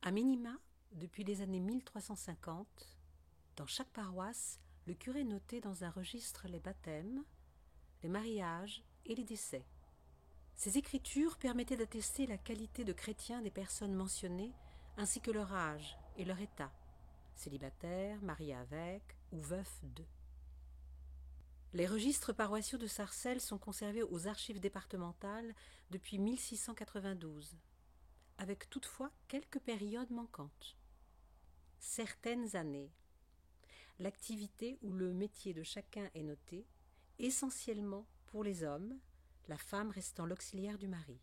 À minima, depuis les années 1350, dans chaque paroisse, le curé notait dans un registre les baptêmes, les mariages et les décès. Ces écritures permettaient d'attester la qualité de chrétiens des personnes mentionnées, ainsi que leur âge et leur état, célibataires, mariés avec ou veufs d'eux. Les registres paroissiaux de Sarcelles sont conservés aux archives départementales depuis 1692, avec toutefois quelques périodes manquantes. Certaines années, l'activité ou le métier de chacun est noté, essentiellement pour les hommes, la femme restant l'auxiliaire du mari.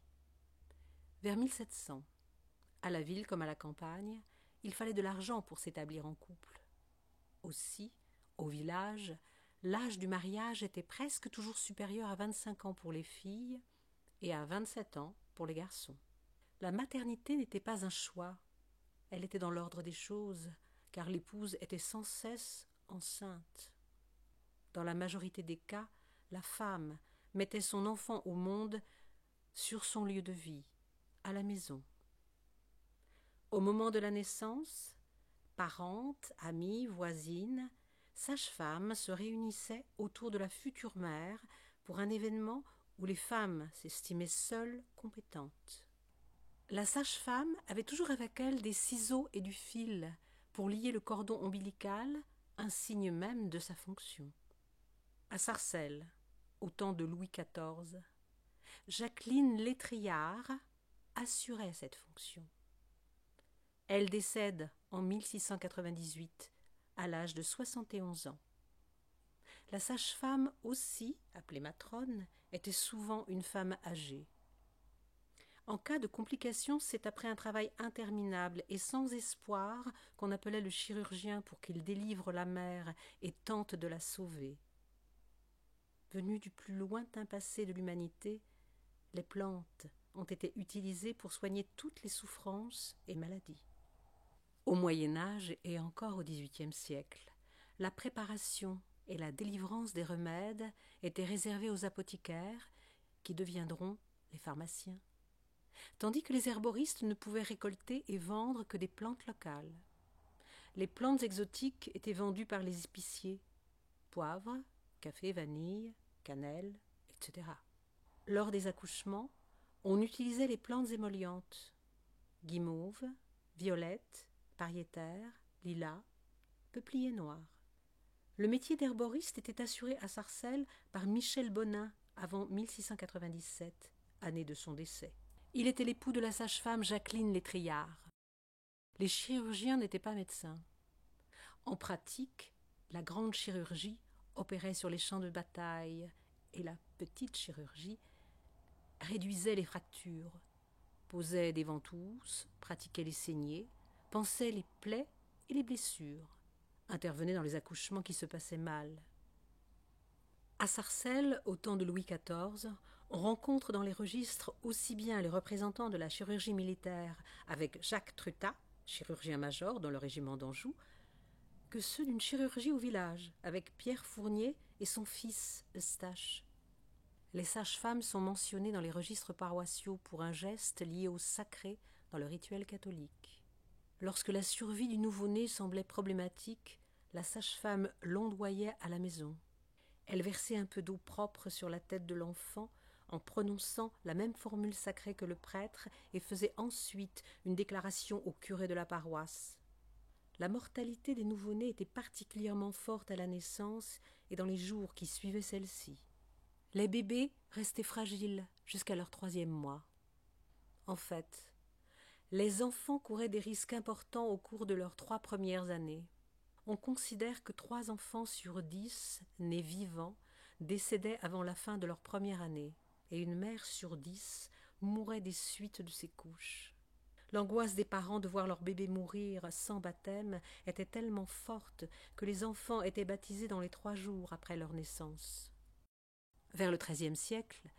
Vers 1700, à la ville comme à la campagne, il fallait de l'argent pour s'établir en couple. Aussi, au village, l'âge du mariage était presque toujours supérieur à 25 ans pour les filles et à 27 ans pour les garçons. La maternité n'était pas un choix, elle était dans l'ordre des choses, car l'épouse était sans cesse enceinte. Dans la majorité des cas, la femme mettait son enfant au monde sur son lieu de vie, à la maison. Au moment de la naissance, parentes, amies, voisines, sages-femmes se réunissaient autour de la future mère pour un événement où les femmes s'estimaient seules compétentes. La sage-femme avait toujours avec elle des ciseaux et du fil pour lier le cordon ombilical, un signe même de sa fonction. À Sarcelles, au temps de Louis XIV, Jacqueline Létriard assurait cette fonction. Elle décède en 1698, à l'âge de 71 ans. La sage-femme aussi, appelée matrone, était souvent une femme âgée. En cas de complications, c'est après un travail interminable et sans espoir qu'on appelait le chirurgien pour qu'il délivre la mère et tente de la sauver. Venues du plus lointain passé de l'humanité, les plantes ont été utilisées pour soigner toutes les souffrances et maladies. Au Moyen Âge et encore au XVIIIe siècle, la préparation et la délivrance des remèdes étaient réservées aux apothicaires qui deviendront les pharmaciens, tandis que les herboristes ne pouvaient récolter et vendre que des plantes locales. Les plantes exotiques étaient vendues par les épiciers, poivre, café, vanille, cannelle, etc. Lors des accouchements, on utilisait les plantes émollientes, guimauve, violette, pariétaire, lilas, peuplier noir. Le métier d'herboriste était assuré à Sarcelles par Michel Bonin avant 1697, année de son décès. Il était l'époux de la sage-femme Jacqueline Létriard. Les chirurgiens n'étaient pas médecins. En pratique, la grande chirurgie opérait sur les champs de bataille et la petite chirurgie réduisait les fractures, posait des ventousses, pratiquait les saignées, pansait les plaies et les blessures, intervenait dans les accouchements qui se passaient mal. À Sarcelles, au temps de Louis XIV, on rencontre dans les registres aussi bien les représentants de la chirurgie militaire avec Jacques Trutat, chirurgien-major dans le régiment d'Anjou, que ceux d'une chirurgie au village avec Pierre Fournier et son fils Eustache. Les sages-femmes sont mentionnées dans les registres paroissiaux pour un geste lié au sacré dans le rituel catholique. Lorsque la survie du nouveau-né semblait problématique, la sage-femme l'ondoyait à la maison. Elle versait un peu d'eau propre sur la tête de l'enfant en prononçant la même formule sacrée que le prêtre et faisait ensuite une déclaration au curé de la paroisse. La mortalité des nouveau-nés était particulièrement forte à la naissance et dans les jours qui suivaient celle-ci. Les bébés restaient fragiles jusqu'à leur 3e mois. En fait, les enfants couraient des risques importants au cours de leurs 3 premières années. On considère que 3 enfants sur 10 nés vivants décédaient avant la fin de leur première année, et une mère sur 10 mourait des suites de ses couches. L'angoisse des parents de voir leur bébé mourir sans baptême était tellement forte que les enfants étaient baptisés dans les 3 jours après leur naissance. Vers le XIIIe siècle,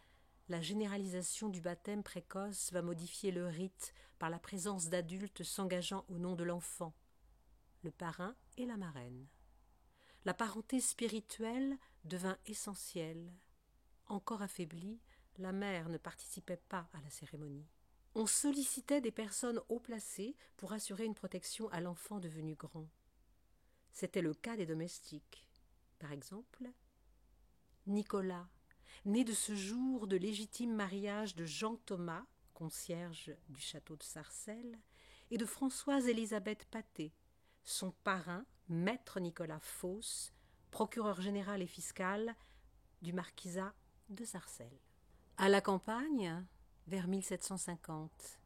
la généralisation du baptême précoce va modifier le rite par la présence d'adultes s'engageant au nom de l'enfant, le parrain et la marraine. La parenté spirituelle devint essentielle. Encore affaiblie, la mère ne participait pas à la cérémonie. On sollicitait des personnes haut placées pour assurer une protection à l'enfant devenu grand. C'était le cas des domestiques. Par exemple, Nicolas, né de ce jour de légitime mariage de Jean Thomas, concierge du château de Sarcelles, et de Françoise-Élisabeth Pathé, son parrain, maître Nicolas Fausse, procureur général et fiscal du marquisat de Sarcelles. À la campagne, vers 1750,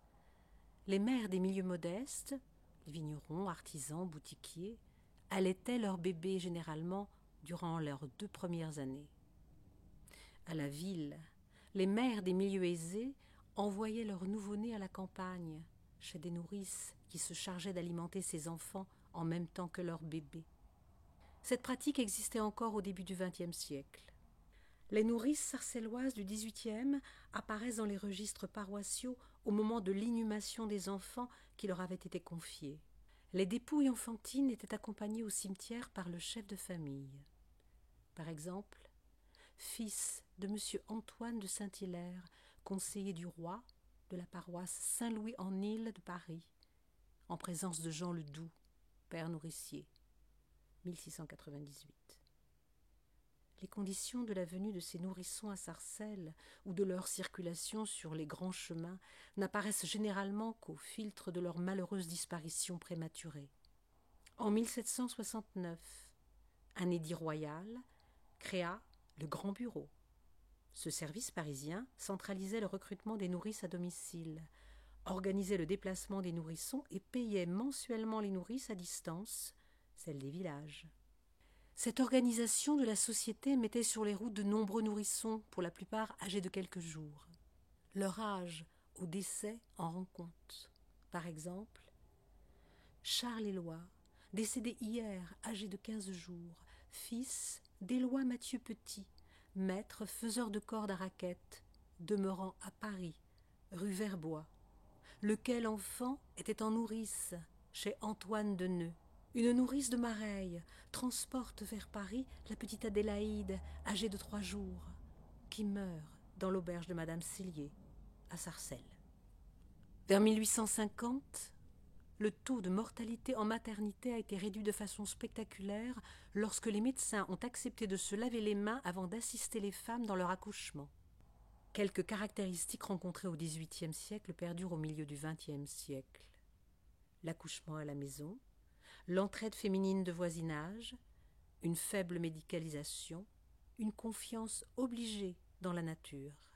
les mères des milieux modestes, les vignerons, artisans, boutiquiers, allaitaient leurs bébés généralement durant leurs 2 premières années. À la ville, les mères des milieux aisés envoyaient leurs nouveau-nés à la campagne, chez des nourrices qui se chargeaient d'alimenter ces enfants en même temps que leurs bébés. Cette pratique existait encore au début du XXe siècle. Les nourrices sarcelloises du XVIIIe apparaissent dans les registres paroissiaux au moment de l'inhumation des enfants qui leur avaient été confiés. Les dépouilles enfantines étaient accompagnées au cimetière par le chef de famille. Par exemple, fils de M. Antoine de Saint-Hilaire, conseiller du roi de la paroisse Saint-Louis-en-Île de Paris, en présence de Jean le Doux, père nourricier, 1698. Les conditions de la venue de ces nourrissons à Sarcelles ou de leur circulation sur les grands chemins n'apparaissent généralement qu'au filtre de leur malheureuse disparition prématurée. En 1769, un édit royal créa le Grand Bureau. Ce service parisien centralisait le recrutement des nourrices à domicile, organisait le déplacement des nourrissons et payait mensuellement les nourrices à distance, celles des villages. Cette organisation de la société mettait sur les routes de nombreux nourrissons, pour la plupart âgés de quelques jours. Leur âge au décès en rend compte. Par exemple, Charles Éloi, décédé hier, âgé de 15 jours, fils d'Éloi Mathieu Petit, maître faiseur de cordes à raquettes, demeurant à Paris, rue Verbois, lequel enfant était en nourrice chez Antoine de Neu. Une nourrice de Mareil transporte vers Paris la petite Adélaïde, âgée de 3 jours, qui meurt dans l'auberge de Madame Cellier, à Sarcelles. Vers 1850, le taux de mortalité en maternité a été réduit de façon spectaculaire lorsque les médecins ont accepté de se laver les mains avant d'assister les femmes dans leur accouchement. Quelques caractéristiques rencontrées au XVIIIe siècle perdurent au milieu du XXe siècle. L'accouchement à la maison, l'entraide féminine de voisinage, une faible médicalisation, une confiance obligée dans la nature.